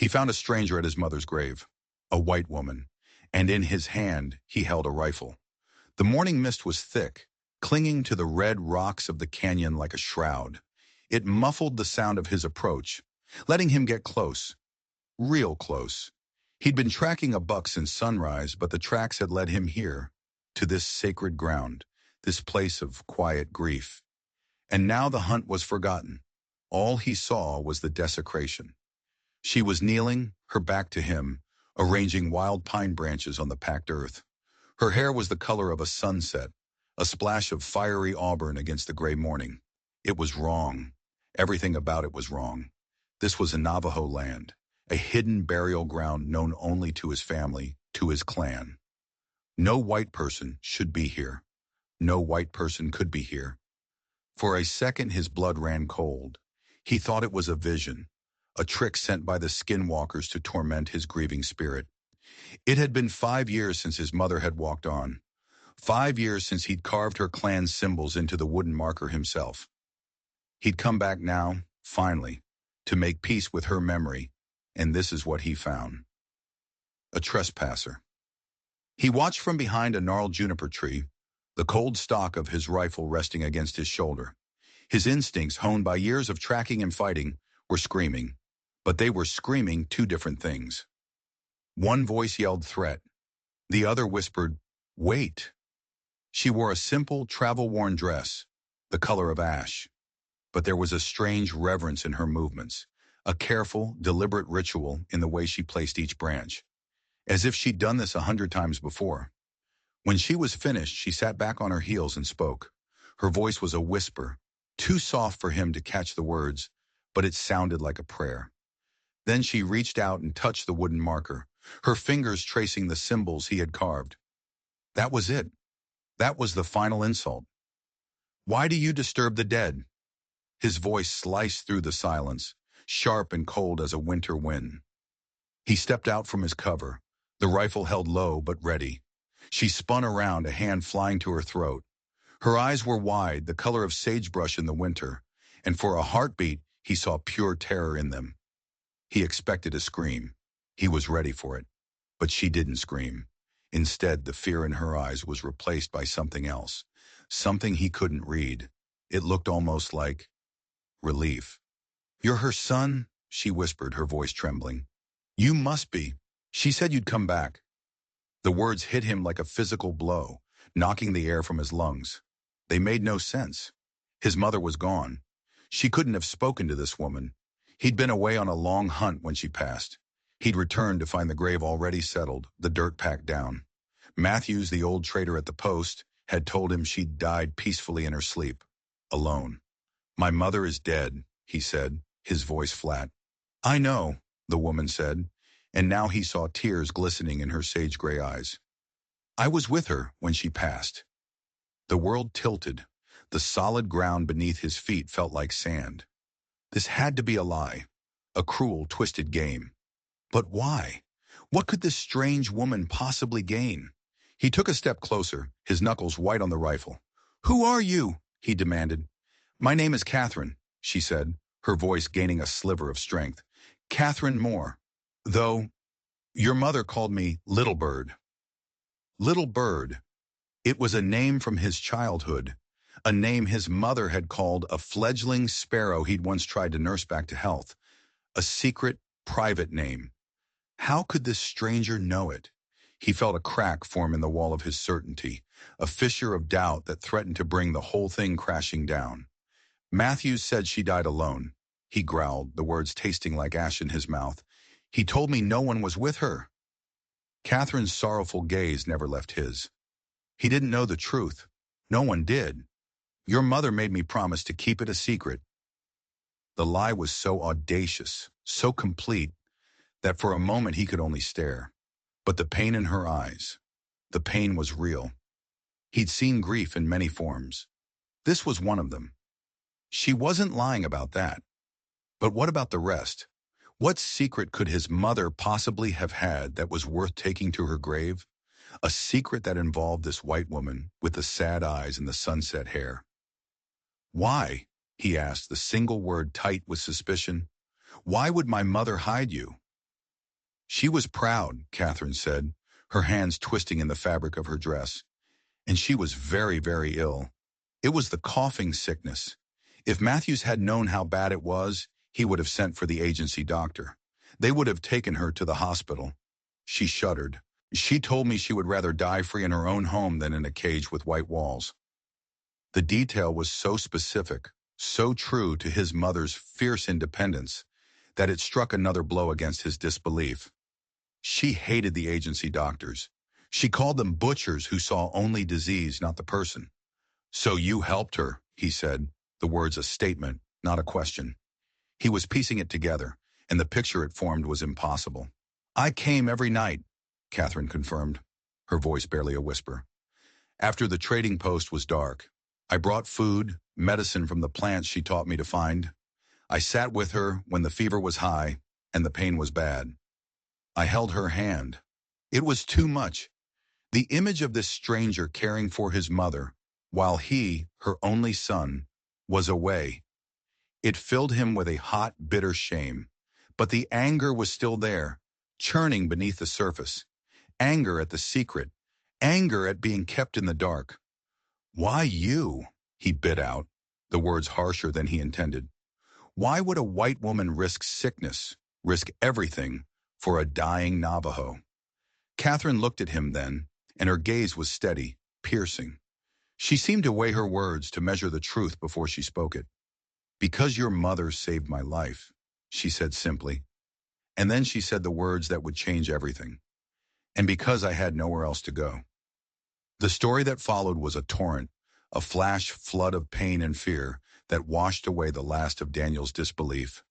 He found a stranger at his mother's grave, a white woman, and in his hand he held a rifle. The morning mist was thick, clinging to the red rocks of the canyon like a shroud. It muffled the sound of his approach, letting him get close, real close. He'd been tracking a buck since sunrise, but the tracks had led him here, to this sacred ground, this place of quiet grief. And now the hunt was forgotten. All he saw was the desecration. She was kneeling, her back to him, arranging wild pine branches on the packed earth. Her hair was the color of a sunset, a splash of fiery auburn against the gray morning. It was wrong. Everything about it was wrong. This was a Navajo land, a hidden burial ground known only to his family, to his clan. No white person should be here. No white person could be here. For a second his blood ran cold. He thought it was a vision, a trick sent by the skinwalkers to torment his grieving spirit. It had been 5 years since his mother had walked on. 5 years since he'd carved her clan's symbols into the wooden marker himself. He'd come back now, finally, to make peace with her memory, and this is what he found. A trespasser. He watched from behind a gnarled juniper tree, the cold stock of his rifle resting against his shoulder. His instincts, honed by years of tracking and fighting, were screaming, but they were screaming two different things. One voice yelled threat. The other whispered, wait. She wore a simple, travel-worn dress, the color of ash. But there was a strange reverence in her movements, a careful, deliberate ritual in the way she placed each branch, as if she'd done this 100 times before. When she was finished, she sat back on her heels and spoke. Her voice was a whisper, too soft for him to catch the words, but it sounded like a prayer. Then she reached out and touched the wooden marker, her fingers tracing the symbols he had carved. That was it. That was the final insult. Why do you disturb the dead? His voice sliced through the silence, sharp and cold as a winter wind. He stepped out from his cover, the rifle held low but ready. She spun around, a hand flying to her throat. Her eyes were wide, the color of sagebrush in the winter, and for a heartbeat, he saw pure terror in them. He expected a scream. He was ready for it. But she didn't scream. Instead, the fear in her eyes was replaced by something else, something he couldn't read. It looked almost like relief. You're her son? She whispered, her voice trembling. You must be. She said you'd come back. The words hit him like a physical blow, knocking the air from his lungs. They made no sense. His mother was gone. She couldn't have spoken to this woman. He'd been away on a long hunt when she passed. He'd returned to find the grave already settled, the dirt packed down. Matthews, the old trader at the post, had told him she'd died peacefully in her sleep, alone. My mother is dead, he said, his voice flat. I know, the woman said, and now he saw tears glistening in her sage-gray eyes. I was with her when she passed. The world tilted. The solid ground beneath his feet felt like sand. This had to be a lie, a cruel, twisted game. But why? What could this strange woman possibly gain? He took a step closer, his knuckles white on the rifle. Who are you? He demanded. My name is Catherine, she said, her voice gaining a sliver of strength. Catherine Moore. Though, your mother called me Little Bird. Little Bird. It was a name from his childhood, a name his mother had called a fledgling sparrow he'd once tried to nurse back to health. A secret, private name. How could this stranger know it? He felt a crack form in the wall of his certainty, a fissure of doubt that threatened to bring the whole thing crashing down. Matthews said she died alone. He growled, the words tasting like ash in his mouth. He told me no one was with her. Catherine's sorrowful gaze never left his. He didn't know the truth. No one did. Your mother made me promise to keep it a secret. The lie was so audacious, so complete, that for a moment he could only stare. But the pain in her eyes, the pain was real. He'd seen grief in many forms. This was one of them. She wasn't lying about that. But what about the rest? What secret could his mother possibly have had that was worth taking to her grave? A secret that involved this white woman with the sad eyes and the sunset hair. Why? He asked, the single word tight with suspicion. Why would my mother hide you? She was proud, Catherine said, her hands twisting in the fabric of her dress. And she was very, very ill. It was the coughing sickness. If Matthews had known how bad it was, he would have sent for the agency doctor. They would have taken her to the hospital. She shuddered. She told me she would rather die free in her own home than in a cage with white walls. The detail was so specific, so true to his mother's fierce independence, that it struck another blow against his disbelief. She hated the agency doctors. She called them butchers who saw only disease, not the person. "So you helped her," he said, the words a statement, not a question. He was piecing it together, and the picture it formed was impossible. "I came every night," Catherine confirmed, her voice barely a whisper. "After the trading post was dark, I brought food, medicine from the plants she taught me to find. I sat with her when the fever was high and the pain was bad. I held her hand. It was too much. The image of this stranger caring for his mother, while he, her only son, was away. It filled him with a hot, bitter shame. But the anger was still there, churning beneath the surface. Anger at the secret. Anger at being kept in the dark. "Why you?" he bit out, the words harsher than he intended. Why would a white woman risk sickness, risk everything, for a dying Navajo? Catherine looked at him then, and her gaze was steady, piercing. She seemed to weigh her words, to measure the truth before she spoke it. "Because your mother saved my life," she said simply. And then she said the words that would change everything. "And because I had nowhere else to go." The story that followed was a torrent, a flash flood of pain and fear that washed away the last of Daniel's disbelief.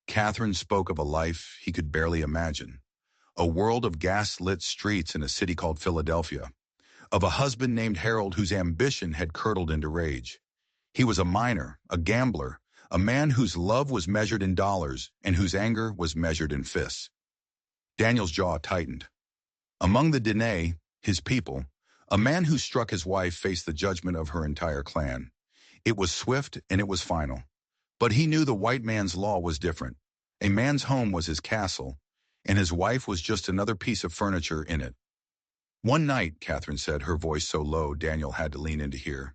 Catherine spoke of a life he could barely imagine, a world of gas-lit streets in a city called Philadelphia, of a husband named Harold whose ambition had curdled into rage. He was a miner, a gambler, a man whose love was measured in dollars and whose anger was measured in fists. Daniel's jaw tightened. Among the Dene, his people, a man who struck his wife faced the judgment of her entire clan. It was swift and it was final. But he knew the white man's law was different. A man's home was his castle, and his wife was just another piece of furniture in it. "One night," Catherine said, her voice so low Daniel had to lean in to hear.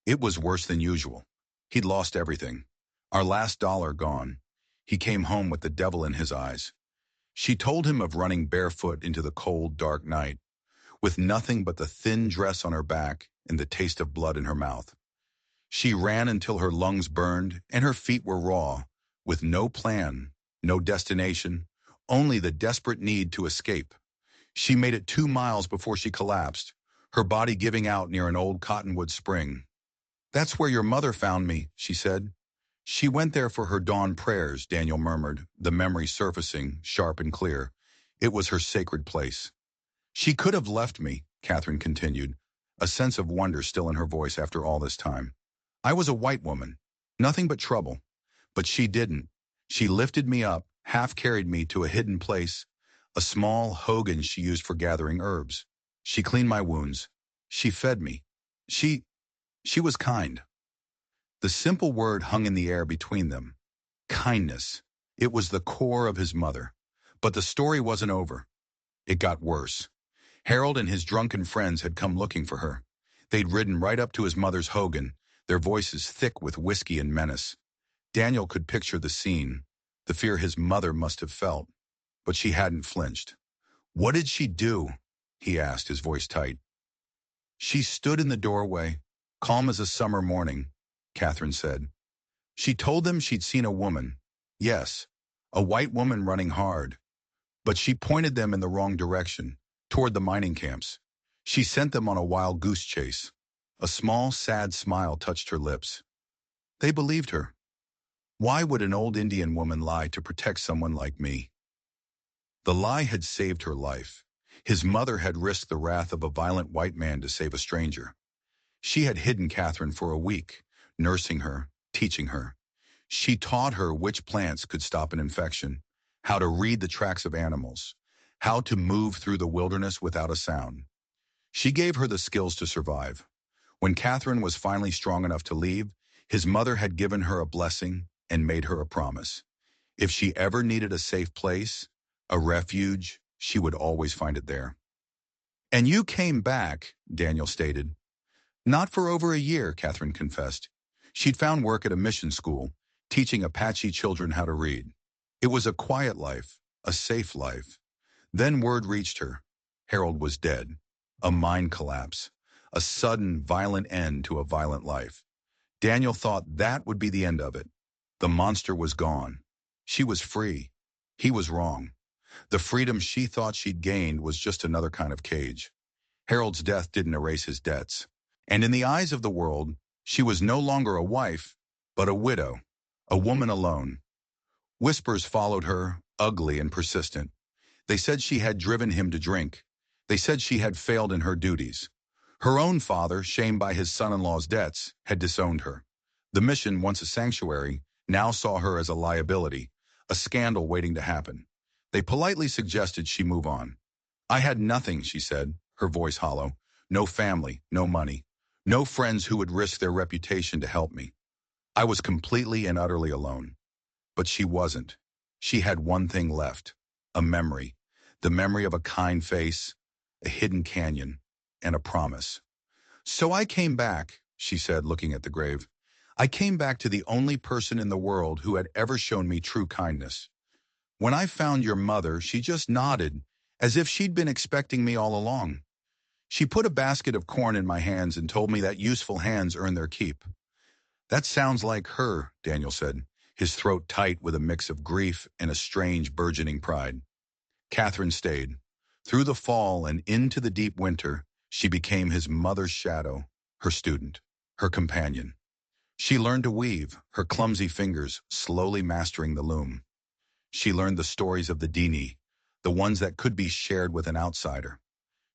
"It was worse than usual. He'd lost everything. Our last dollar gone. He came home with the devil in his eyes." She told him of running barefoot into the cold, dark night, with nothing but the thin dress on her back and the taste of blood in her mouth. She ran until her lungs burned and her feet were raw, with no plan, no destination, only the desperate need to escape. She made it 2 miles before she collapsed, her body giving out near an old cottonwood spring. "That's where your mother found me," she said. "She went there for her dawn prayers," Daniel murmured, the memory surfacing, sharp and clear. "It was her sacred place." "She could have left me," Catherine continued, a sense of wonder still in her voice after all this time. "I was a white woman, nothing but trouble. But she didn't. She lifted me up, half carried me to a hidden place, a small hogan she used for gathering herbs. She cleaned my wounds. She fed me. She was kind." The simple word hung in the air between them. Kindness. It was the core of his mother. But the story wasn't over. It got worse. Harold and his drunken friends had come looking for her. They'd ridden right up to his mother's hogan, their voices thick with whiskey and menace. Daniel could picture the scene, the fear his mother must have felt, but she hadn't flinched. "What did she do?" he asked, his voice tight. "She stood in the doorway, calm as a summer morning," Catherine said. "She told them she'd seen a woman. Yes, a white woman running hard. But she pointed them in the wrong direction, toward the mining camps. She sent them on a wild goose chase." A small, sad smile touched her lips. "They believed her. Why would an old Indian woman lie to protect someone like me?" The lie had saved her life. His mother had risked the wrath of a violent white man to save a stranger. She had hidden Catherine for a week, nursing her, teaching her. She taught her which plants could stop an infection, how to read the tracks of animals, how to move through the wilderness without a sound. She gave her the skills to survive. When Catherine was finally strong enough to leave, his mother had given her a blessing and made her a promise. If she ever needed a safe place, a refuge. She would always find it there. And you came back, Daniel stated. Not for over a year, Catherine confessed. She'd found work at a mission school, teaching Apache children how to read. It was a quiet life, a safe life. Then word reached her. Harold was dead. A mind collapse. A sudden, violent end to a violent life. Daniel thought that would be the end of it. The monster was gone. She was free. He was wrong. The freedom she thought she'd gained was just another kind of cage. Harold's death didn't erase his debts. And in the eyes of the world, she was no longer a wife, but a widow, a woman alone. Whispers followed her, ugly and persistent. They said she had driven him to drink. They said she had failed in her duties. Her own father, shamed by his son-in-law's debts, had disowned her. The mission, once a sanctuary, now saw her as a liability, a scandal waiting to happen. They politely suggested she move on. I had nothing, she said, her voice hollow. No family, no money. No friends who would risk their reputation to help me. I was completely and utterly alone. But she wasn't. She had one thing left, a memory. The memory of a kind face, a hidden canyon, and a promise. So I came back, she said, looking at the grave. I came back to the only person in the world who had ever shown me true kindness. When I found your mother, she just nodded, as if she'd been expecting me all along. She put a basket of corn in my hands and told me that useful hands earn their keep. That sounds like her, Daniel said, his throat tight with a mix of grief and a strange burgeoning pride. Catherine stayed. Through the fall and into the deep winter, she became his mother's shadow, her student, her companion. She learned to weave, her clumsy fingers slowly mastering the loom. She learned the stories of the Dini, the ones that could be shared with an outsider.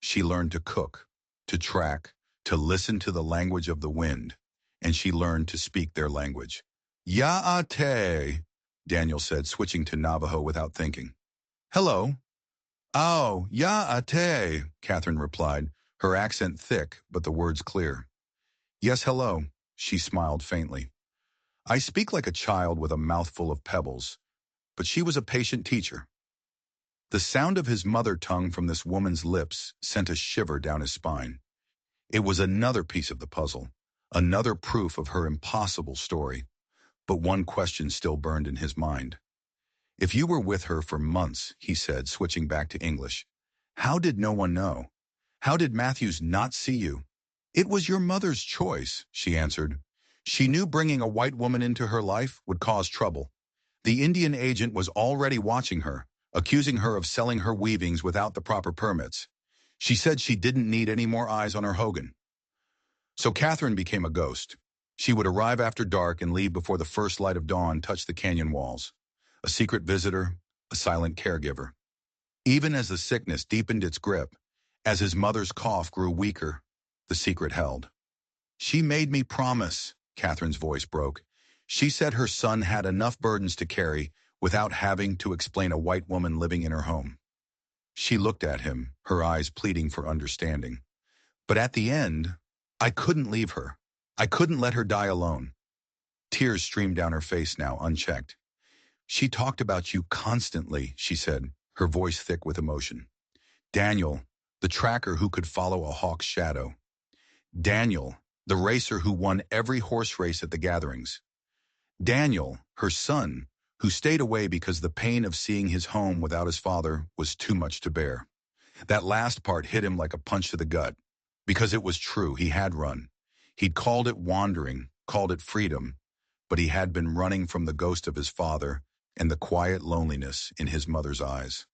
She learned to cook, to track, to listen to the language of the wind, and she learned to speak their language. Ya'ate, Daniel said, switching to Navajo without thinking. Hello. Oh, ya'ate, Catherine replied, her accent thick, but the words clear. Yes, hello, she smiled faintly. I speak like a child with a mouthful of pebbles, but she was a patient teacher. The sound of his mother tongue from this woman's lips sent a shiver down his spine. It was another piece of the puzzle, another proof of her impossible story. But one question still burned in his mind. If you were with her for months, he said, switching back to English, how did no one know? How did Matthews not see you? It was your mother's choice, she answered. She knew bringing a white woman into her life would cause trouble. The Indian agent was already watching her, accusing her of selling her weavings without the proper permits. She said she didn't need any more eyes on her Hogan. So Catherine became a ghost. She would arrive after dark and leave before the first light of dawn touched the canyon walls. A secret visitor, a silent caregiver. Even as the sickness deepened its grip, as his mother's cough grew weaker, the secret held. She made me promise, Catherine's voice broke. She said her son had enough burdens to carry without having to explain a white woman living in her home. She looked at him, her eyes pleading for understanding. But at the end, I couldn't leave her. I couldn't let her die alone. Tears streamed down her face now, unchecked. She talked about you constantly, she said, her voice thick with emotion. Daniel, the tracker who could follow a hawk's shadow. Daniel, the racer who won every horse race at the gatherings. Daniel, her son, who stayed away because the pain of seeing his home without his father was too much to bear. That last part hit him like a punch to the gut, because it was true, he had run. He'd called it wandering, called it freedom, but he had been running from the ghost of his father and the quiet loneliness in his mother's eyes.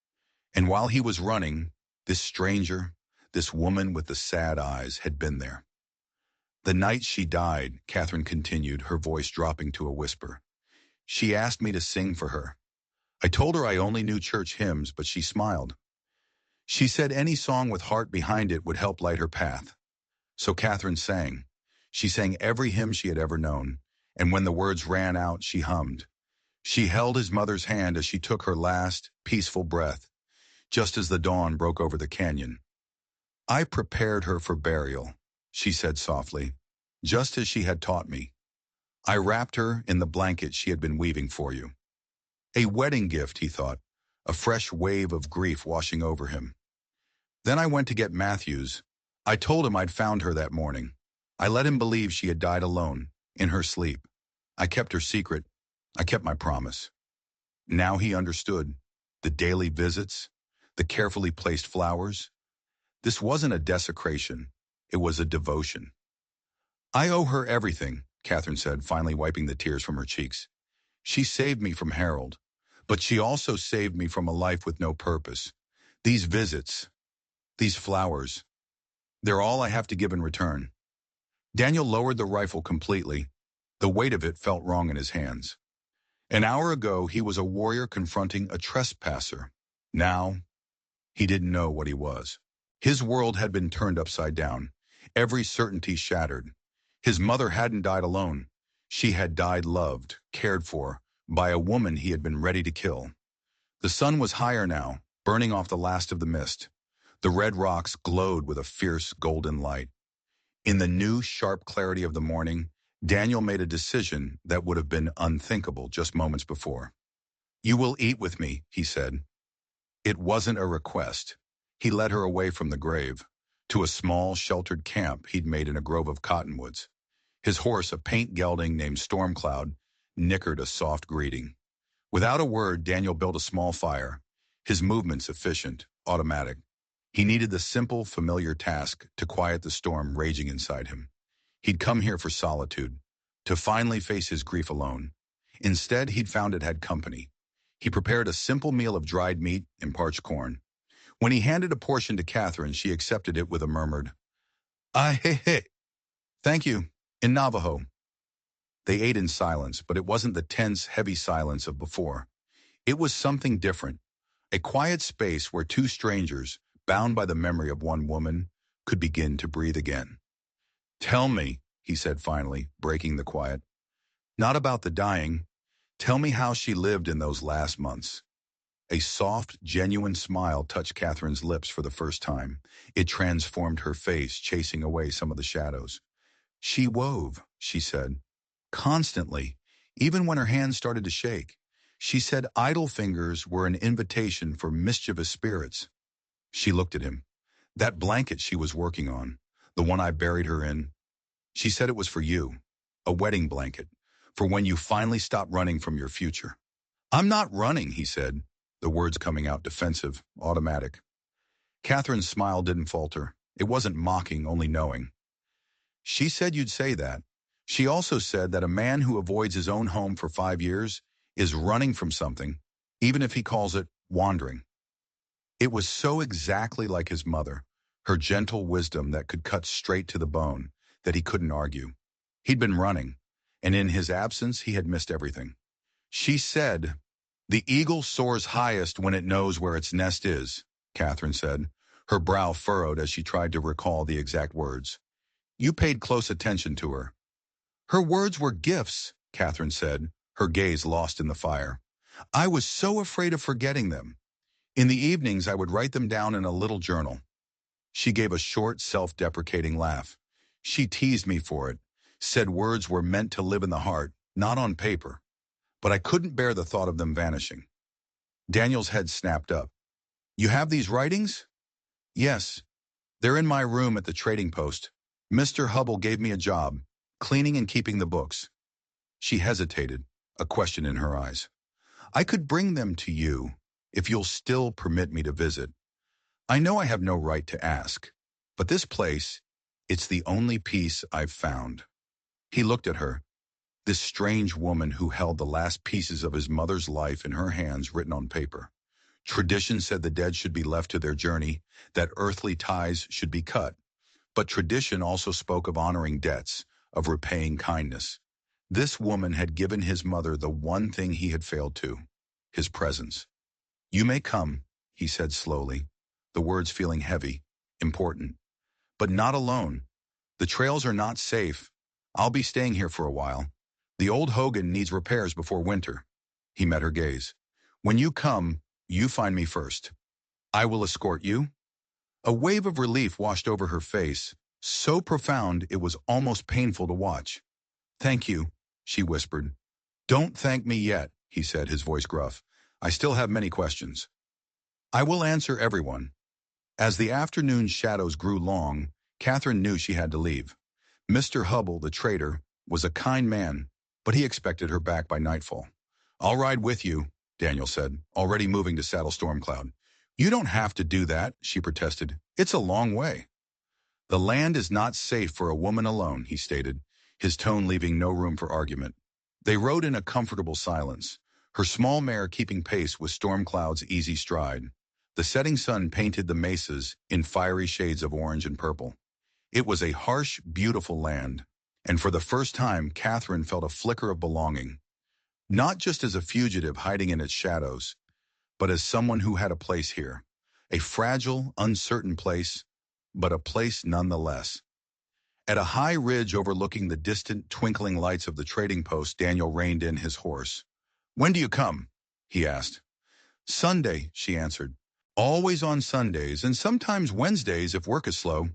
And while he was running, this stranger, this woman with the sad eyes, had been there. The night she died, Catherine continued, her voice dropping to a whisper. She asked me to sing for her. I told her I only knew church hymns, but she smiled. She said any song with heart behind it would help light her path. So Catherine sang. She sang every hymn she had ever known, and when the words ran out, she hummed. She held his mother's hand as she took her last, peaceful breath, just as the dawn broke over the canyon. I prepared her for burial, she said softly, just as she had taught me. I wrapped her in the blanket she had been weaving for you. A wedding gift, he thought, a fresh wave of grief washing over him. Then I went to get Matthews. I told him I'd found her that morning. I let him believe she had died alone, in her sleep. I kept her secret. I kept my promise. Now he understood. The daily visits, the carefully placed flowers. This wasn't a desecration. It was a devotion. I owe her everything, Catherine said, finally wiping the tears from her cheeks. She saved me from Harold, but she also saved me from a life with no purpose. These visits, these flowers, they're all I have to give in return. Daniel lowered the rifle completely. The weight of it felt wrong in his hands. An hour ago, he was a warrior confronting a trespasser. Now, he didn't know what he was. His world had been turned upside down, every certainty shattered. His mother hadn't died alone. She had died loved, cared for, by a woman he had been ready to kill. The sun was higher now, burning off the last of the mist. The red rocks glowed with a fierce golden light. In the new, sharp clarity of the morning, Daniel made a decision that would have been unthinkable just moments before. "You will eat with me," he said. It wasn't a request. He led her away from the grave, to a small, sheltered camp he'd made in a grove of cottonwoods. His horse, a paint gelding named Stormcloud, nickered a soft greeting. Without a word, Daniel built a small fire, his movements efficient, automatic. He needed the simple, familiar task to quiet the storm raging inside him. He'd come here for solitude, to finally face his grief alone. Instead, he'd found it had company. He prepared a simple meal of dried meat and parched corn. When he handed a portion to Catherine, she accepted it with a murmured, "Ah, hey, hey, thank you," in Navajo. They ate in silence, but it wasn't the tense, heavy silence of before. It was something different, a quiet space where two strangers, bound by the memory of one woman, could begin to breathe again. "Tell me," he said finally, breaking the quiet. "Not about the dying. Tell me how she lived in those last months." A soft, genuine smile touched Catherine's lips for the first time. It transformed her face, chasing away some of the shadows. "She wove," she said, "constantly, even when her hands started to shake. She said idle fingers were an invitation for mischievous spirits." She looked at him. "That blanket she was working on, the one I buried her in, she said it was for you, a wedding blanket, for when you finally stop running from your future." "I'm not running," he said, the words coming out defensive, automatic. Catherine's smile didn't falter. It wasn't mocking, only knowing. "She said you'd say that. She also said that a man who avoids his own home for 5 years is running from something, even if he calls it wandering." It was so exactly like his mother, her gentle wisdom that could cut straight to the bone, that he couldn't argue. He'd been running, and in his absence he had missed everything. "She said, 'The eagle soars highest when it knows where its nest is,'" Catherine said, her brow furrowed as she tried to recall the exact words. "You paid close attention to her." "Her words were gifts," Catherine said, her gaze lost in the fire. "I was so afraid of forgetting them. In the evenings, I would write them down in a little journal." She gave a short, self-deprecating laugh. "She teased me for it, said words were meant to live in the heart, not on paper. But I couldn't bear the thought of them vanishing." Daniel's head snapped up. "You have these writings?" "Yes. They're in my room at the trading post. Mr. Hubble gave me a job, cleaning and keeping the books." She hesitated, a question in her eyes. "I could bring them to you, if you'll still permit me to visit. I know I have no right to ask, but this place, it's the only peace I've found." He looked at her, this strange woman who held the last pieces of his mother's life in her hands written on paper. Tradition said the dead should be left to their journey, that earthly ties should be cut. But tradition also spoke of honoring debts, of repaying kindness. This woman had given his mother the one thing he had failed to, his presence. "You may come," he said slowly, the words feeling heavy, important. "But not alone. The trails are not safe. I'll be staying here for a while. The old Hogan needs repairs before winter." He met her gaze. "When you come, you find me first." "I will escort you?" A wave of relief washed over her face, so profound it was almost painful to watch. "Thank you," she whispered. "Don't thank me yet," he said, his voice gruff. I still have many questions. I will answer everyone. As the afternoon shadows grew long, Catherine knew she had to leave. Mr. Hubble, the trader, was a kind man, but he expected her back by nightfall. I'll ride with you, Daniel said, already moving to Saddle Stormcloud. You don't have to do that, she protested. It's a long way. The land is not safe for a woman alone, he stated, his tone leaving no room for argument. They rode in a comfortable silence, her small mare keeping pace with Stormcloud's easy stride. The setting sun painted the mesas in fiery shades of orange and purple. It was a harsh, beautiful land, and for the first time Catherine felt a flicker of belonging, not just as a fugitive hiding in its shadows, but as someone who had a place here. A fragile, uncertain place, but a place nonetheless. At a high ridge overlooking the distant, twinkling lights of the trading post, Daniel reined in his horse. When do you come? He asked. Sunday, she answered. Always on Sundays, and sometimes Wednesdays if work is slow.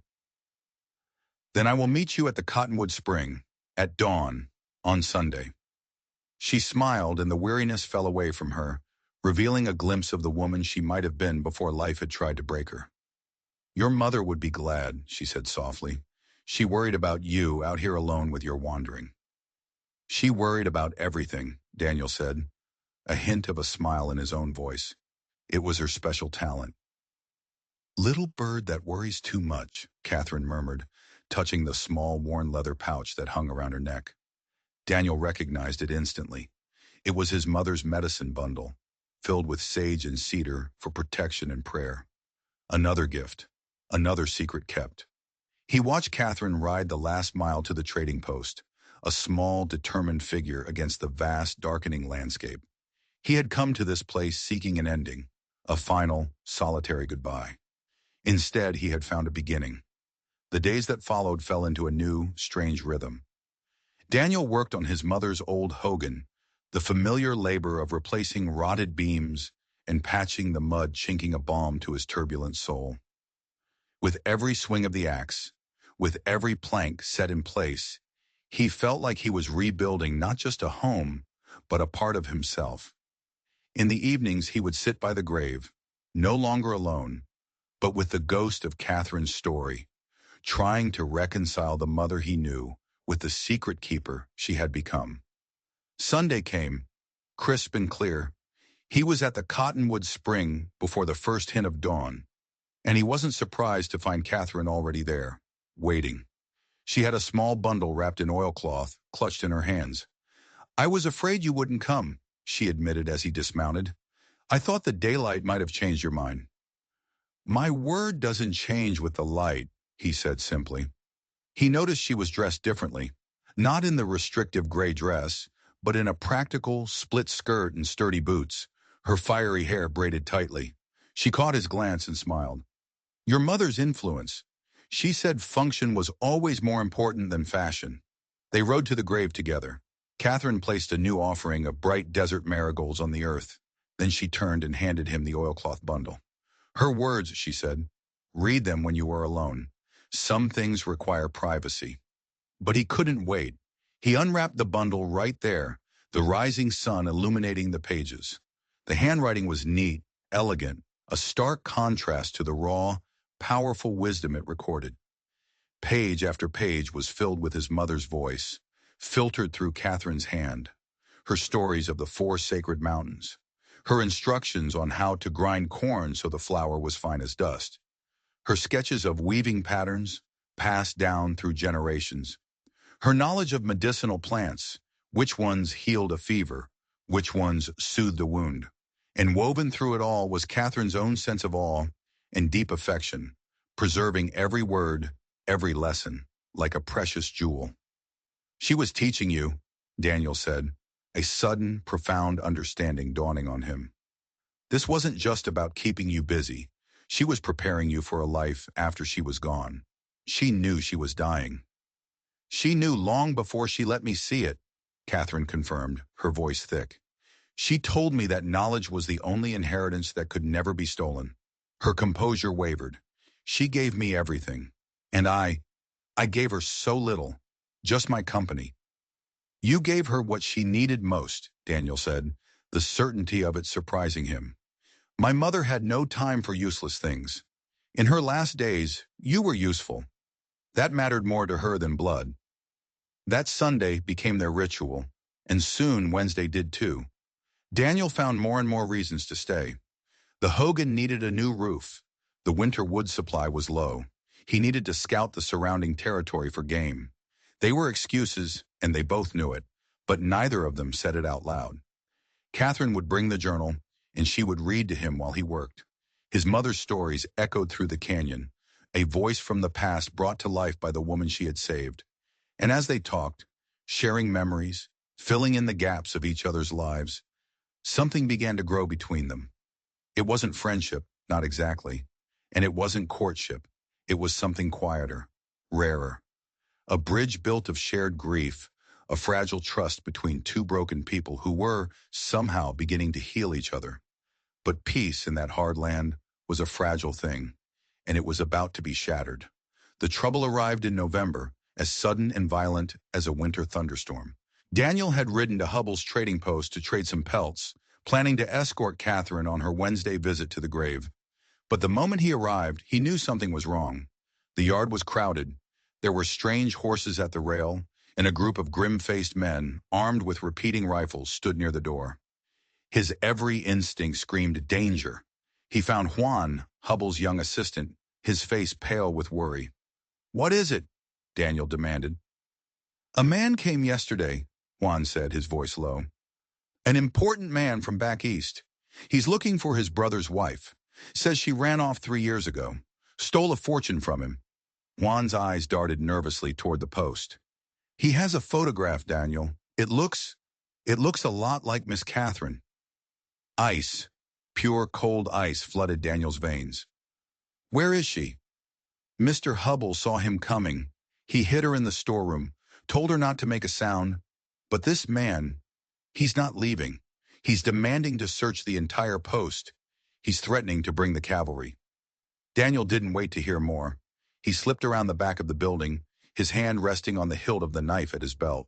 Then I will meet you at the Cottonwood Spring, at dawn, on Sunday. She smiled, and the weariness fell away from her, revealing a glimpse of the woman she might have been before life had tried to break her. Your mother would be glad, she said softly. She worried about you out here alone with your wandering. She worried about everything, Daniel said, a hint of a smile in his own voice. It was her special talent. Little bird that worries too much, Catherine murmured, touching the small, worn leather pouch that hung around her neck. Daniel recognized it instantly. It was his mother's medicine bundle, filled with sage and cedar for protection and prayer. Another gift, another secret kept. He watched Catherine ride the last mile to the trading post, a small, determined figure against the vast, darkening landscape. He had come to this place seeking an ending, a final, solitary goodbye. Instead, he had found a beginning. The days that followed fell into a new, strange rhythm. Daniel worked on his mother's old hogan, the familiar labor of replacing rotted beams and patching the mud chinking a balm to his turbulent soul. With every swing of the axe, with every plank set in place, he felt like he was rebuilding not just a home, but a part of himself. In the evenings, he would sit by the grave, no longer alone, but with the ghost of Catherine's story, trying to reconcile the mother he knew with the secret keeper she had become. Sunday came, crisp and clear. He was at the Cottonwood Spring before the first hint of dawn, and he wasn't surprised to find Catherine already there, waiting. She had a small bundle wrapped in oilcloth, clutched in her hands. I was afraid you wouldn't come, she admitted as he dismounted. I thought the daylight might have changed your mind. My word doesn't change with the light, he said simply. He noticed she was dressed differently, not in the restrictive gray dress, but in a practical, split skirt and sturdy boots, her fiery hair braided tightly. She caught his glance and smiled. Your mother's influence. She said function was always more important than fashion. They rode to the grave together. Catherine placed a new offering of bright desert marigolds on the earth. Then she turned and handed him the oilcloth bundle. Her words, she said, read them when you are alone. Some things require privacy. But he couldn't wait. He unwrapped the bundle right there, the rising sun illuminating the pages. The handwriting was neat, elegant, a stark contrast to the raw, powerful wisdom it recorded. Page after page was filled with his mother's voice, filtered through Catherine's hand. Her stories of the 4 sacred mountains. Her instructions on how to grind corn so the flour was fine as dust. Her sketches of weaving patterns, passed down through generations. Her knowledge of medicinal plants, which ones healed a fever, which ones soothed a wound. And woven through it all was Catherine's own sense of awe and deep affection, preserving every word, every lesson, like a precious jewel. She was teaching you, Daniel said, a sudden, profound understanding dawning on him. This wasn't just about keeping you busy. She was preparing you for a life after she was gone. She knew she was dying. She knew long before she let me see it, Catherine confirmed, her voice thick. She told me that knowledge was the only inheritance that could never be stolen. Her composure wavered. She gave me everything. And I gave her so little, just my company. You gave her what she needed most, Daniel said, the certainty of it surprising him. My mother had no time for useless things. In her last days, you were useful. That mattered more to her than blood. That Sunday became their ritual, and soon Wednesday did too. Daniel found more and more reasons to stay. The Hogan needed a new roof. The winter wood supply was low. He needed to scout the surrounding territory for game. They were excuses, and they both knew it, but neither of them said it out loud. Catherine would bring the journal, and she would read to him while he worked. His mother's stories echoed through the canyon, a voice from the past brought to life by the woman she had saved. And as they talked, sharing memories, filling in the gaps of each other's lives, something began to grow between them. It wasn't friendship, not exactly, and it wasn't courtship. It was something quieter, rarer. A bridge built of shared grief, a fragile trust between two broken people who were, somehow, beginning to heal each other. But peace in that hard land was a fragile thing, and it was about to be shattered. The trouble arrived in November, as sudden and violent as a winter thunderstorm. Daniel had ridden to Hubbell's trading post to trade some pelts, planning to escort Catherine on her Wednesday visit to the grave. But the moment he arrived, he knew something was wrong. The yard was crowded. There were strange horses at the rail, and a group of grim-faced men, armed with repeating rifles, stood near the door. His every instinct screamed danger. He found Juan, Hubbell's young assistant, his face pale with worry. "What is it?" Daniel demanded. "A man came yesterday," Juan said, his voice low. "An important man from back east. He's looking for his brother's wife. Says she ran off 3 years ago. Stole a fortune from him." Juan's eyes darted nervously toward the post. "He has a photograph, Daniel. It looks a lot like Miss Catherine." Ice, pure cold ice flooded Daniel's veins. "Where is she?" "Mr. Hubbell saw him coming. He hid her in the storeroom, told her not to make a sound. But this man, he's not leaving. He's demanding to search the entire post. He's threatening to bring the cavalry." Daniel didn't wait to hear more. He slipped around the back of the building, his hand resting on the hilt of the knife at his belt.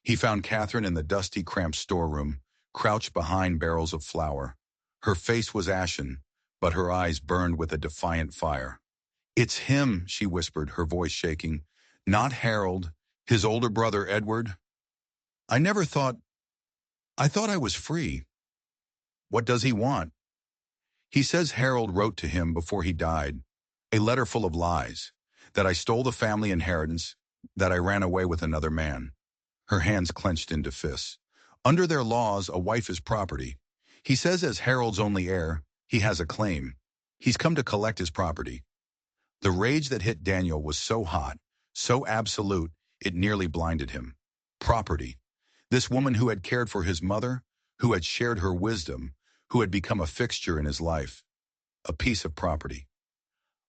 He found Catherine in the dusty, cramped storeroom, crouched behind barrels of flour. Her face was ashen, but her eyes burned with a defiant fire. "It's him," she whispered, her voice shaking. "Not Harold, his older brother Edward. I never thought, I thought I was free." "What does he want?" "He says Harold wrote to him before he died, a letter full of lies, that I stole the family inheritance, that I ran away with another man." Her hands clenched into fists. "Under their laws, a wife is property. He says as Harold's only heir, he has a claim. He's come to collect his property." The rage that hit Daniel was so hot, so absolute, it nearly blinded him. Property. This woman who had cared for his mother, who had shared her wisdom, who had become a fixture in his life. A piece of property.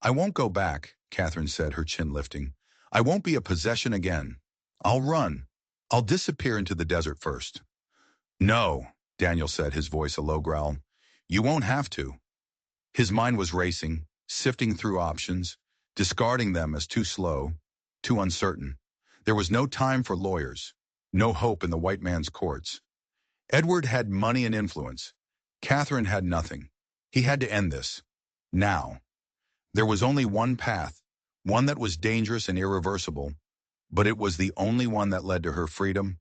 "I won't go back," Catherine said, her chin lifting. "I won't be a possession again. I'll run. I'll disappear into the desert first." "No," Daniel said, his voice a low growl. "You won't have to." His mind was racing, sifting through options, discarding them as too slow, too uncertain. There was no time for lawyers, no hope in the white man's courts. Edward had money and influence. Catherine had nothing. He had to end this. Now. There was only one path, one that was dangerous and irreversible, but it was the only one that led to her freedom.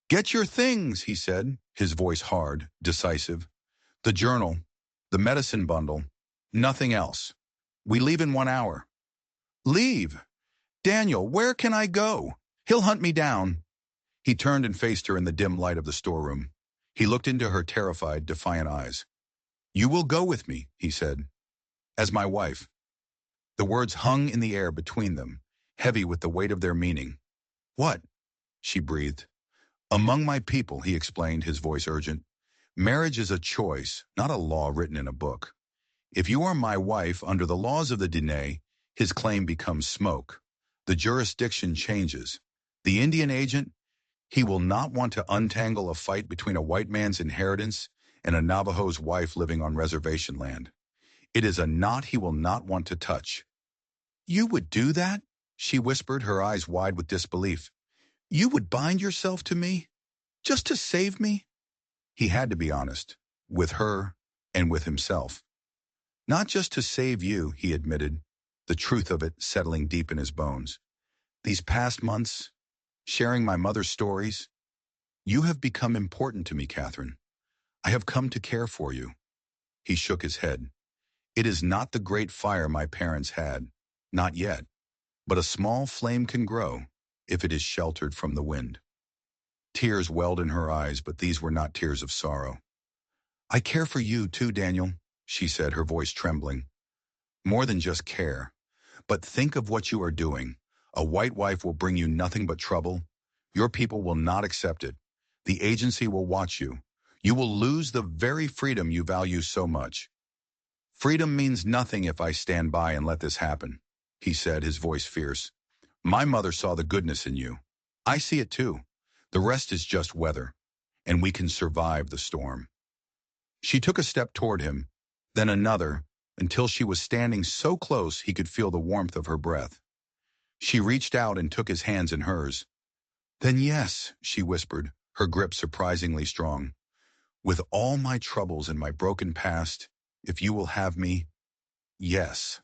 "Get your things," he said, his voice hard, decisive. "The journal, the medicine bundle, nothing else. We leave in 1 hour." "Leave? Daniel, where can I go? He'll hunt me down." He turned and faced her in the dim light of the storeroom. He looked into her terrified, defiant eyes. "You will go with me," he said, "as my wife." The words hung in the air between them, heavy with the weight of their meaning. "What?" she breathed. "Among my people," he explained, his voice urgent. "Marriage is a choice, not a law written in a book. If you are my wife under the laws of the Diné, his claim becomes smoke. The jurisdiction changes. The Indian agent, he will not want to untangle a fight between a white man's inheritance and a Navajo's wife living on reservation land. It is a knot he will not want to touch." "You would do that?" she whispered, her eyes wide with disbelief. "You would bind yourself to me? Just to save me?" He had to be honest, with her and with himself. Not just to save you, he admitted, the truth of it settling deep in his bones. These past months, sharing my mother's stories, you have become important to me, Catherine. I have come to care for you. He shook his head. It is not the great fire my parents had, not yet, but a small flame can grow if it is sheltered from the wind. Tears welled in her eyes, but these were not tears of sorrow. I care for you too, Daniel, she said, her voice trembling. More than just care. But think of what you are doing. A white wife will bring you nothing but trouble. Your people will not accept it. The agency will watch you. You will lose the very freedom you value so much. Freedom means nothing if I stand by and let this happen, he said, his voice fierce. My mother saw the goodness in you. I see it too. The rest is just weather, and we can survive the storm. She took a step toward him, then another, until she was standing so close he could feel the warmth of her breath. She reached out and took his hands in hers. Then yes, she whispered, her grip surprisingly strong. With all my troubles and my broken past, if you will have me, yes.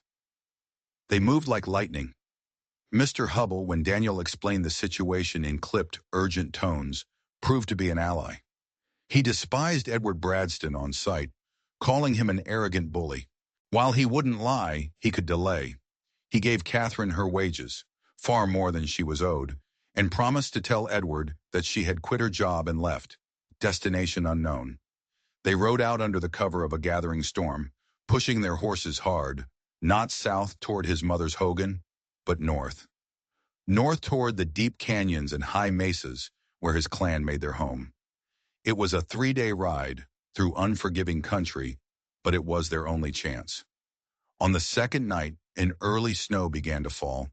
They moved like lightning. Mr. Hubble, when Daniel explained the situation in clipped, urgent tones, proved to be an ally. He despised Edward Bradston on sight, calling him an arrogant bully. While he wouldn't lie, he could delay. He gave Catherine her wages, far more than she was owed, and promised to tell Edward that she had quit her job and left, destination unknown. They rode out under the cover of a gathering storm, pushing their horses hard, not south toward his mother's Hogan, but north. North toward the deep canyons and high mesas where his clan made their home. It was a 3-day ride through unforgiving country, but it was their only chance. On the second night, an early snow began to fall,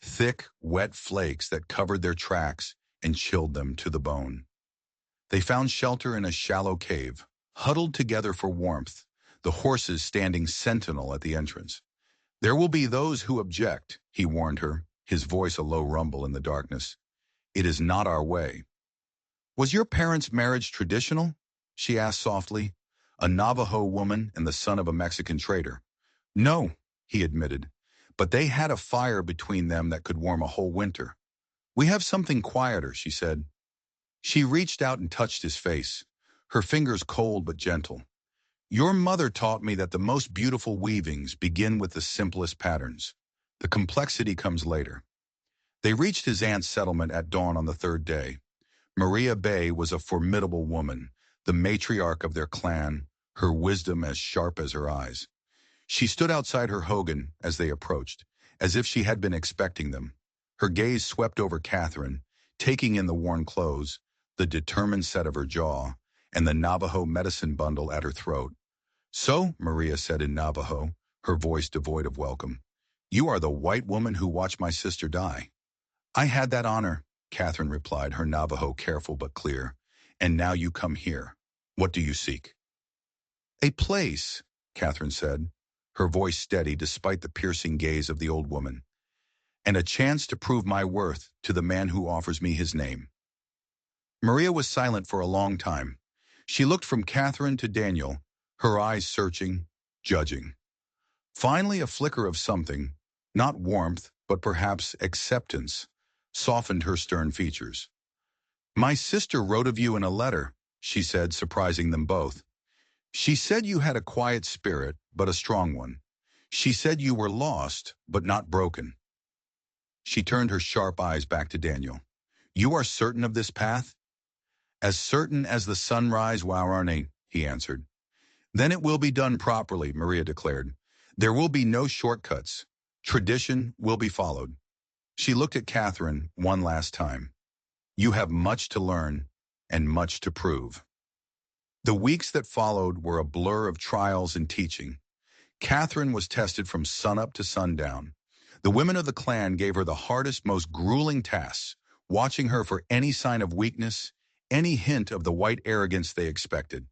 thick, wet flakes that covered their tracks and chilled them to the bone. They found shelter in a shallow cave, huddled together for warmth, the horses standing sentinel at the entrance. There will be those who object, he warned her, his voice a low rumble in the darkness. It is not our way. Was your parents' marriage traditional? She asked softly, a Navajo woman and the son of a Mexican trader. No, he admitted, but they had a fire between them that could warm a whole winter. We have something quieter, she said. She reached out and touched his face, her fingers cold but gentle. Your mother taught me that the most beautiful weavings begin with the simplest patterns. The complexity comes later. They reached his aunt's settlement at dawn on the third day. Maria Bay was a formidable woman, the matriarch of their clan, her wisdom as sharp as her eyes. She stood outside her hogan as they approached, as if she had been expecting them. Her gaze swept over Catherine, taking in the worn clothes, the determined set of her jaw, and the Navajo medicine bundle at her throat. So, Maria said in Navajo, her voice devoid of welcome, you are the white woman who watched my sister die. I had that honor, Catherine replied, her Navajo careful but clear. And now you come here. What do you seek? A place, Catherine said, her voice steady despite the piercing gaze of the old woman, and a chance to prove my worth to the man who offers me his name. Maria was silent for a long time. She looked from Catherine to Daniel, her eyes searching, judging. Finally, a flicker of something, not warmth, but perhaps acceptance, softened her stern features. My sister wrote of you in a letter, she said, surprising them both. She said you had a quiet spirit, but a strong one. She said you were lost, but not broken. She turned her sharp eyes back to Daniel. You are certain of this path? As certain as the sunrise, Wawarne, he answered. Then it will be done properly, Maria declared. There will be no shortcuts. Tradition will be followed. She looked at Catherine one last time. You have much to learn and much to prove. The weeks that followed were a blur of trials and teaching. Catherine was tested from sunup to sundown. The women of the clan gave her the hardest, most grueling tasks, watching her for any sign of weakness, any hint of the white arrogance they expected.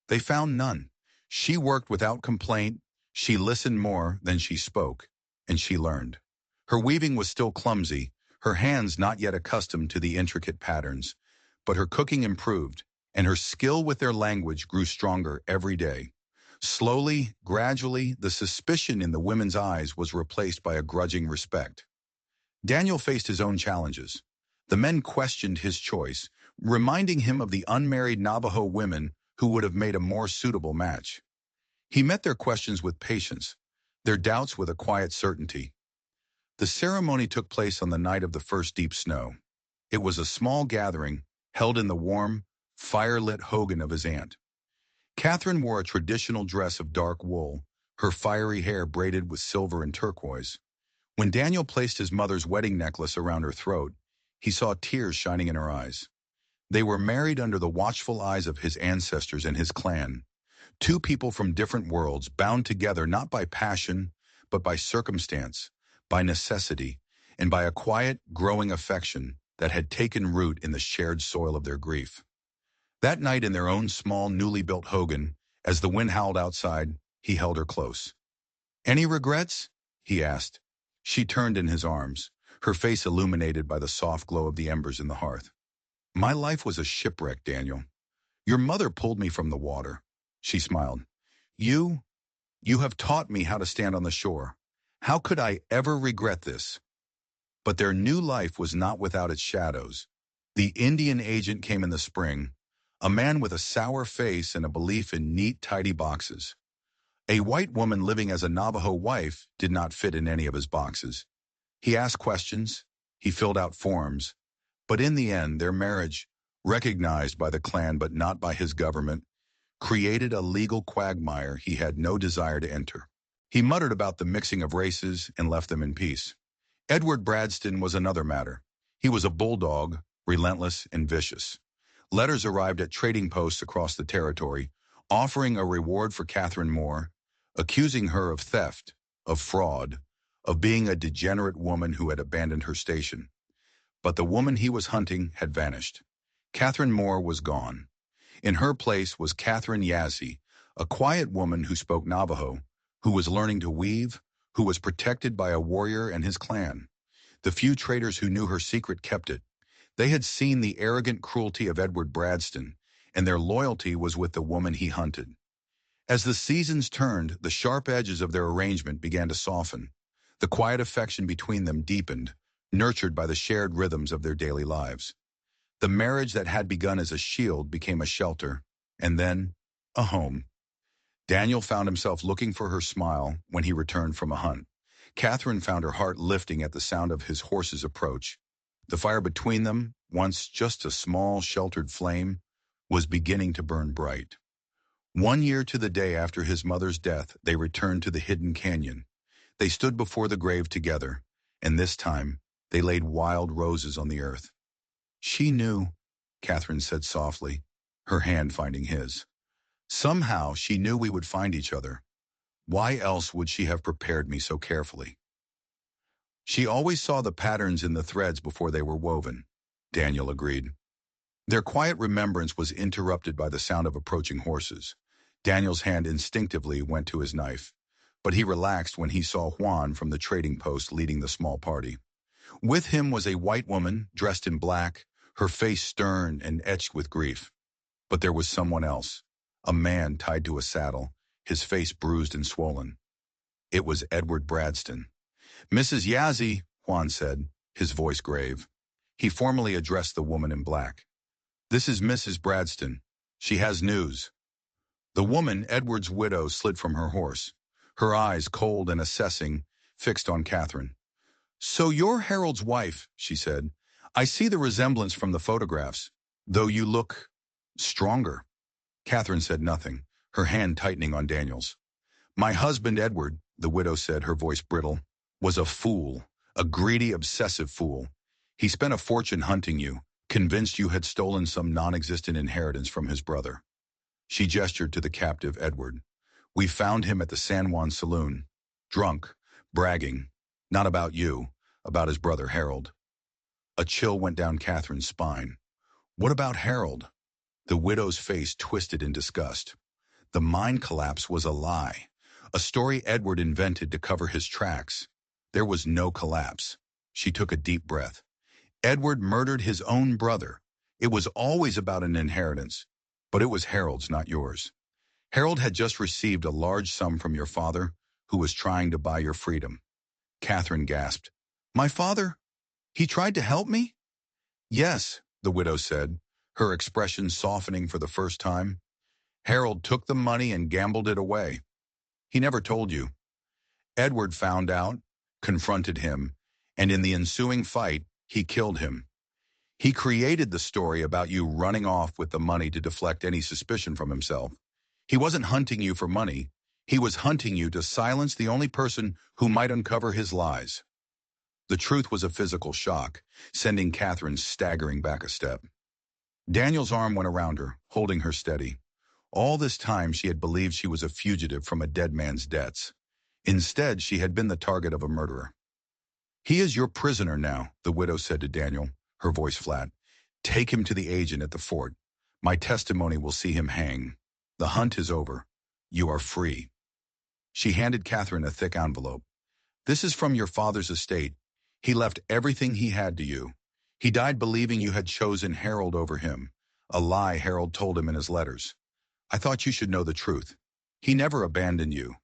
They found none. She worked without complaint, she listened more than she spoke, and she learned. Her weaving was still clumsy, her hands not yet accustomed to the intricate patterns, but her cooking improved, and her skill with their language grew stronger every day. Slowly, gradually, the suspicion in the women's eyes was replaced by a grudging respect. Daniel faced his own challenges. The men questioned his choice, reminding him of the unmarried Navajo women who would have made a more suitable match. He met their questions with patience, their doubts with a quiet certainty. The ceremony took place on the night of the first deep snow. It was a small gathering, held in the warm, fire-lit hogan of his aunt. Catherine wore a traditional dress of dark wool, her fiery hair braided with silver and turquoise. When Daniel placed his mother's wedding necklace around her throat, he saw tears shining in her eyes. They were married under the watchful eyes of his ancestors and his clan. Two people from different worlds, bound together not by passion, but by circumstance, by necessity, and by a quiet, growing affection that had taken root in the shared soil of their grief. That night in their own small, newly built hogan, as the wind howled outside, he held her close. "Any regrets?" he asked. She turned in his arms, her face illuminated by the soft glow of the embers in the hearth. "My life was a shipwreck, Daniel. Your mother pulled me from the water." She smiled. You, you have taught me how to stand on the shore. How could I ever regret this?" But their new life was not without its shadows. The Indian agent came in the spring, a man with a sour face and a belief in neat, tidy boxes. A white woman living as a Navajo wife did not fit in any of his boxes. He asked questions, he filled out forms, but in the end, their marriage, recognized by the clan but not by his government, created a legal quagmire he had no desire to enter. He muttered about the mixing of races and left them in peace. Edward Bradston was another matter. He was a bulldog, relentless and vicious. Letters arrived at trading posts across the territory, offering a reward for Catherine Moore, accusing her of theft, of fraud, of being a degenerate woman who had abandoned her station. But the woman he was hunting had vanished. Catherine Moore was gone. In her place was Catherine Yazzie, a quiet woman who spoke Navajo, who was learning to weave, who was protected by a warrior and his clan. The few traders who knew her secret kept it. They had seen the arrogant cruelty of Edward Bradston, and their loyalty was with the woman he hunted. As the seasons turned, the sharp edges of their arrangement began to soften. The quiet affection between them deepened, nurtured by the shared rhythms of their daily lives. The marriage that had begun as a shield became a shelter, and then a home. Daniel found himself looking for her smile when he returned from a hunt. Catherine found her heart lifting at the sound of his horse's approach. The fire between them, once just a small, sheltered flame, was beginning to burn bright. 1 year to the day after his mother's death, they returned to the hidden canyon. They stood before the grave together, and this time, they laid wild roses on the earth. "She knew," Catherine said softly, her hand finding his. "Somehow she knew we would find each other. Why else would she have prepared me so carefully?" "She always saw the patterns in the threads before they were woven," Daniel agreed. Their quiet remembrance was interrupted by the sound of approaching horses. Daniel's hand instinctively went to his knife, but he relaxed when he saw Juan from the trading post leading the small party. With him was a white woman dressed in black, her face stern and etched with grief. But there was someone else, a man tied to a saddle, his face bruised and swollen. It was Edward Bradston. "Mrs. Yazzie," Juan said, his voice grave. He formally addressed the woman in black. "This is Mrs. Bradston. She has news." The woman, Edward's widow, slid from her horse, her eyes, cold and assessing, fixed on Catherine. "So you're Harold's wife," she said. "I see the resemblance from the photographs, though you look stronger." Catherine said nothing, her hand tightening on Daniel's. "My husband, Edward," the widow said, her voice brittle, "was a fool, a greedy, obsessive fool. He spent a fortune hunting you, convinced you had stolen some non-existent inheritance from his brother." She gestured to the captive, Edward. "We found him at the San Juan saloon, drunk, bragging, not about you, about his brother Harold." A chill went down Catherine's spine. "What about Harold?" The widow's face twisted in disgust. The mine collapse was a lie, a story Edward invented to cover his tracks. There was no collapse. She took a deep breath. Edward murdered his own brother. It was always about an inheritance. But it was Harold's, not yours. Harold had just received a large sum from your father, who was trying to buy your freedom. Catherine gasped. My father? He tried to help me? Yes, the widow said, her expression softening for the first time. Harold took the money and gambled it away. He never told you. Edward found out, confronted him, and in the ensuing fight, he killed him. He created the story about you running off with the money to deflect any suspicion from himself. He wasn't hunting you for money. He was hunting you to silence the only person who might uncover his lies. The truth was a physical shock, sending Catherine staggering back a step. Daniel's arm went around her, holding her steady. All this time she had believed she was a fugitive from a dead man's debts. Instead, she had been the target of a murderer. He is your prisoner now, the widow said to Daniel, her voice flat. Take him to the agent at the fort. My testimony will see him hang. The hunt is over. You are free. She handed Catherine a thick envelope. This is from your father's estate. He left everything he had to you. He died believing you had chosen Harold over him, a lie Harold told him in his letters. I thought you should know the truth. He never abandoned you.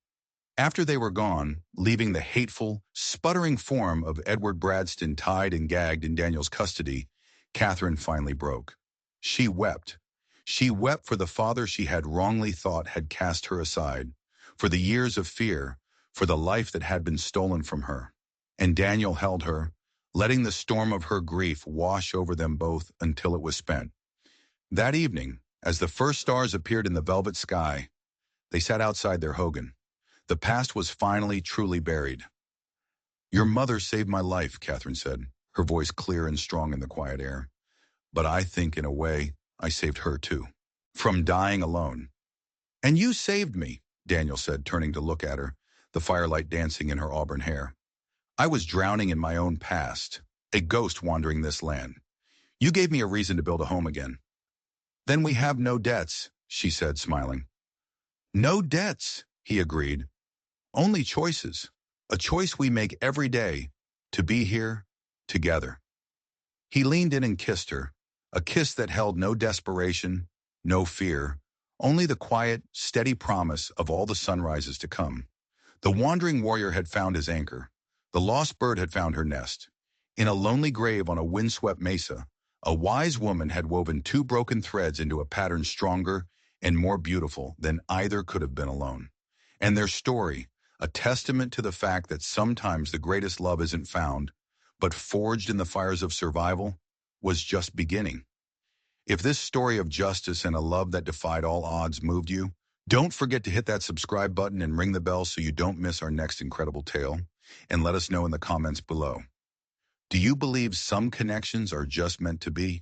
After they were gone, leaving the hateful, sputtering form of Edward Bradston tied and gagged in Daniel's custody, Catherine finally broke. She wept. She wept for the father she had wrongly thought had cast her aside, for the years of fear, for the life that had been stolen from her. And Daniel held her, letting the storm of her grief wash over them both until it was spent. That evening, as the first stars appeared in the velvet sky, they sat outside their hogan. The past was finally truly buried. Your mother saved my life, Catherine said, her voice clear and strong in the quiet air. But I think, in a way, I saved her too. From dying alone. And you saved me, Daniel said, turning to look at her, the firelight dancing in her auburn hair. I was drowning in my own past, a ghost wandering this land. You gave me a reason to build a home again. Then we have no debts, she said, smiling. No debts, he agreed. Only choices. A choice we make every day, to be here, together. He leaned in and kissed her, a kiss that held no desperation, no fear, only the quiet, steady promise of all the sunrises to come. The wandering warrior had found his anchor. The lost bird had found her nest. In a lonely grave on a windswept mesa, a wise woman had woven two broken threads into a pattern stronger and more beautiful than either could have been alone. And their story, a testament to the fact that sometimes the greatest love isn't found, but forged in the fires of survival, was just beginning. If this story of justice and a love that defied all odds moved you, don't forget to hit that subscribe button and ring the bell so you don't miss our next incredible tale, and let us know in the comments below. Do you believe some connections are just meant to be?